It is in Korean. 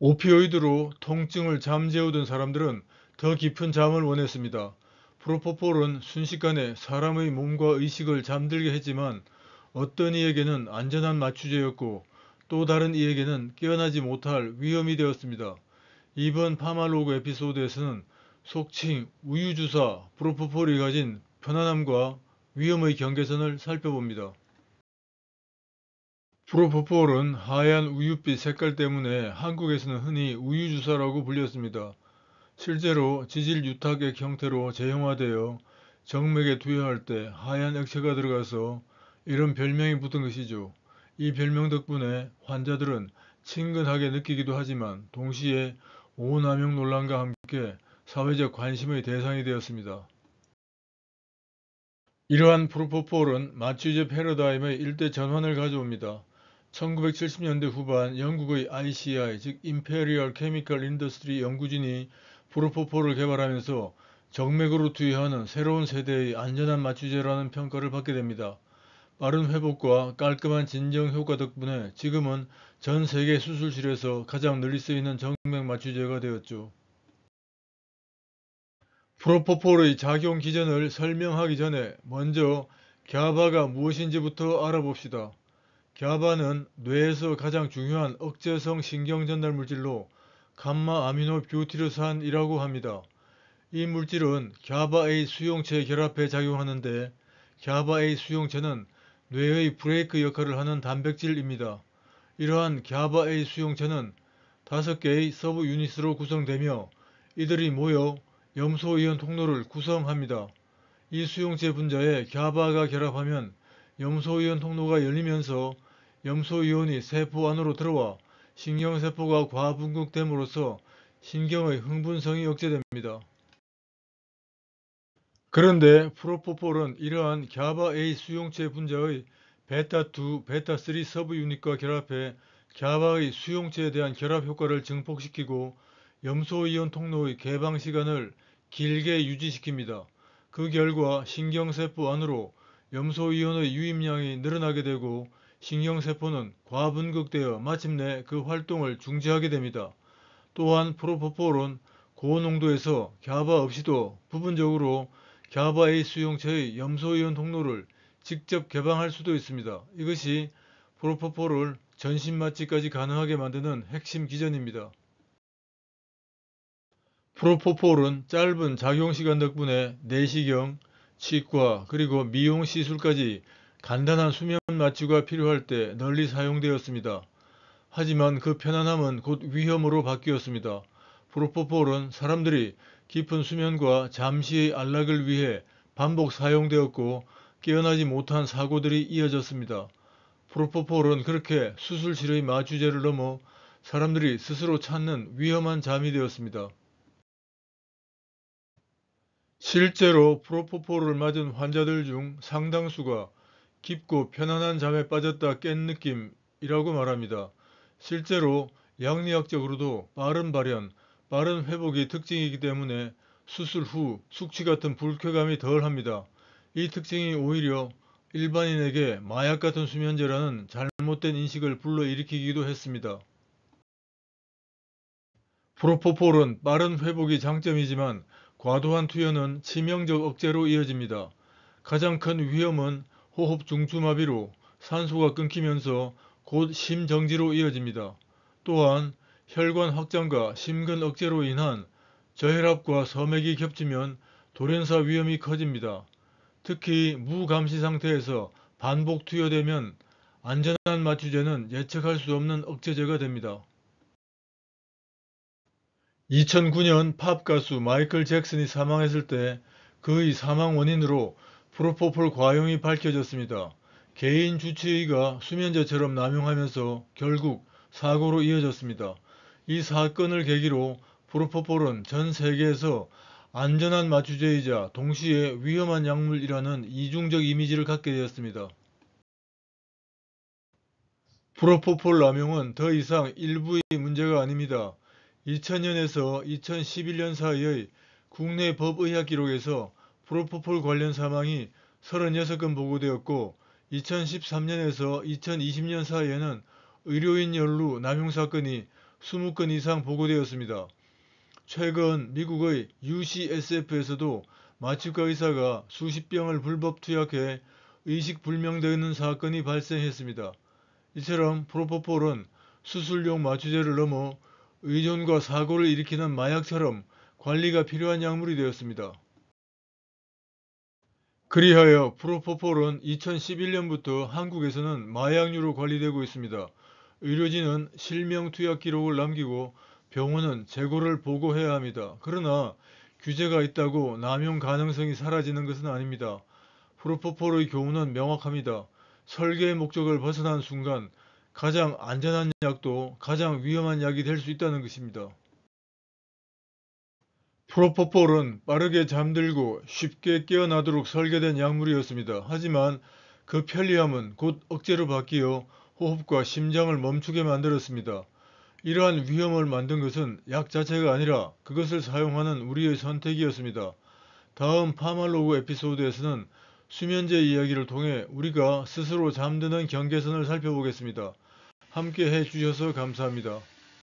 오피오이드로 통증을 잠재우던 사람들은 더 깊은 잠을 원했습니다. 프로포폴은 순식간에 사람의 몸과 의식을 잠들게 했지만 어떤 이에게는 안전한 마취제였고 또 다른 이에게는 깨어나지 못할 위험이 되었습니다. 이번 파마로그 에피소드에서는 속칭 우유주사 프로포폴이 가진 편안함과 위험의 경계선을 살펴봅니다. 프로포폴은 하얀 우윳빛 색깔 때문에 한국에서는 흔히 우유주사라고 불렸습니다. 실제로 지질 유탁액 형태로 제형화되어 정맥에 투여할 때 하얀 액체가 들어가서 이런 별명이 붙은 것이죠. 이 별명 덕분에 환자들은 친근하게 느끼기도 하지만 동시에 오남용 논란과 함께 사회적 관심의 대상이 되었습니다. 이러한 프로포폴은 마취제 패러다임의 일대 전환을 가져옵니다. 1970년대 후반 영국의 ICI 즉 Imperial Chemical Industry 연구진이 프로포폴을 개발하면서 정맥으로 투여하는 새로운 세대의 안전한 마취제라는 평가를 받게 됩니다. 빠른 회복과 깔끔한 진정 효과 덕분에 지금은 전 세계 수술실에서 가장 널리 쓰이는 정맥 마취제가 되었죠. 프로포폴의 작용 기전을 설명하기 전에 먼저 갸바가 무엇인지부터 알아봅시다. 갸바는 뇌에서 가장 중요한 억제성 신경전달 물질로 감마아미노뷰티르산이라고 합니다. 이 물질은 갸바A 수용체에 결합해 작용하는데 갸바A 수용체는 뇌의 브레이크 역할을 하는 단백질입니다. 이러한 갸바A 수용체는 5개의 서브 유닛으로 구성되며 이들이 모여 염소이온 통로를 구성합니다. 이 수용체 분자에 갸바가 결합하면 염소이온 통로가 열리면서 염소이온이 세포 안으로 들어와 신경세포가 과분극됨으로써 신경의 흥분성이 억제됩니다. 그런데 프로포폴은 이러한 갸바A 수용체 분자의 베타2, 베타3 서브 유닛과 결합해 갸바의 수용체에 대한 결합 효과를 증폭시키고 염소이온 통로의 개방 시간을 길게 유지시킵니다. 그 결과 신경세포 안으로 염소이온의 유입량이 늘어나게 되고 신경세포는 과분극되어 마침내 그 활동을 중지하게 됩니다. 또한 프로포폴은 고농도에서 갸바 없이도 부분적으로 갸바A 수용체의 염소이온 통로를 직접 개방할 수도 있습니다. 이것이 프로포폴을 전신마취까지 가능하게 만드는 핵심 기전입니다. 프로포폴은 짧은 작용시간 덕분에 내시경, 치과, 그리고 미용 시술까지 간단한 수면 마취가 필요할 때 널리 사용되었습니다. 하지만 그 편안함은 곧 위험으로 바뀌었습니다. 프로포폴은 사람들이 깊은 수면과 잠시의 안락을 위해 반복 사용되었고 깨어나지 못한 사고들이 이어졌습니다. 프로포폴은 그렇게 수술실의 마취제를 넘어 사람들이 스스로 찾는 위험한 잠이 되었습니다. 실제로 프로포폴을 맞은 환자들 중 상당수가 깊고 편안한 잠에 빠졌다 깬 느낌이라고 말합니다. 실제로 양리학적으로도 빠른 발현, 빠른 회복이 특징이기 때문에 수술 후 숙취 같은 불쾌감이 덜합니다. 이 특징이 오히려 일반인에게 마약 같은 수면제라는 잘못된 인식을 불러일으키기도 했습니다. 프로포폴은 빠른 회복이 장점이지만 과도한 투여는 치명적 억제로 이어집니다. 가장 큰 위험은 호흡 중추마비로 산소가 끊기면서 곧 심정지로 이어집니다. 또한 혈관 확장과 심근 억제로 인한 저혈압과 섬액이 겹치면 돌연사 위험이 커집니다. 특히 무감시 상태에서 반복 투여되면 안전한 마취제는 예측할 수 없는 억제제가 됩니다. 2009년 팝 가수 마이클 잭슨이 사망했을 때 그의 사망 원인으로 프로포폴 과용이 밝혀졌습니다. 개인 주치의가 수면제처럼 남용하면서 결국 사고로 이어졌습니다. 이 사건을 계기로 프로포폴은 전 세계에서 안전한 마취제이자 동시에 위험한 약물이라는 이중적 이미지를 갖게 되었습니다. 프로포폴 남용은 더 이상 일부의 문제가 아닙니다. 2000년에서 2011년 사이의 국내 법의학 기록에서 프로포폴 관련 사망이 36건 보고되었고 2013년에서 2020년 사이에는 의료인 연루 남용 사건이 20건 이상 보고되었습니다. 최근 미국의 UCSF에서도 마취과 의사가 수십 병을 불법 투약해 의식불명되는 사건이 발생했습니다. 이처럼 프로포폴은 수술용 마취제를 넘어 의존과 사고를 일으키는 마약처럼 관리가 필요한 약물이 되었습니다. 그리하여 프로포폴은 2011년부터 한국에서는 마약류로 관리되고 있습니다. 의료진은 실명 투약 기록을 남기고 병원은 재고를 보고해야 합니다. 그러나 규제가 있다고 남용 가능성이 사라지는 것은 아닙니다. 프로포폴의 교훈은 명확합니다. 설계의 목적을 벗어난 순간 가장 안전한 약도 가장 위험한 약이 될 수 있다는 것입니다. 프로포폴은 빠르게 잠들고 쉽게 깨어나도록 설계된 약물이었습니다. 하지만 그 편리함은 곧 억제로 바뀌어 호흡과 심장을 멈추게 만들었습니다. 이러한 위험을 만든 것은 약 자체가 아니라 그것을 사용하는 우리의 선택이었습니다. 다음 파말로그 에피소드에서는 수면제 이야기를 통해 우리가 스스로 잠드는 경계선을 살펴보겠습니다. 함께 해주셔서 감사합니다.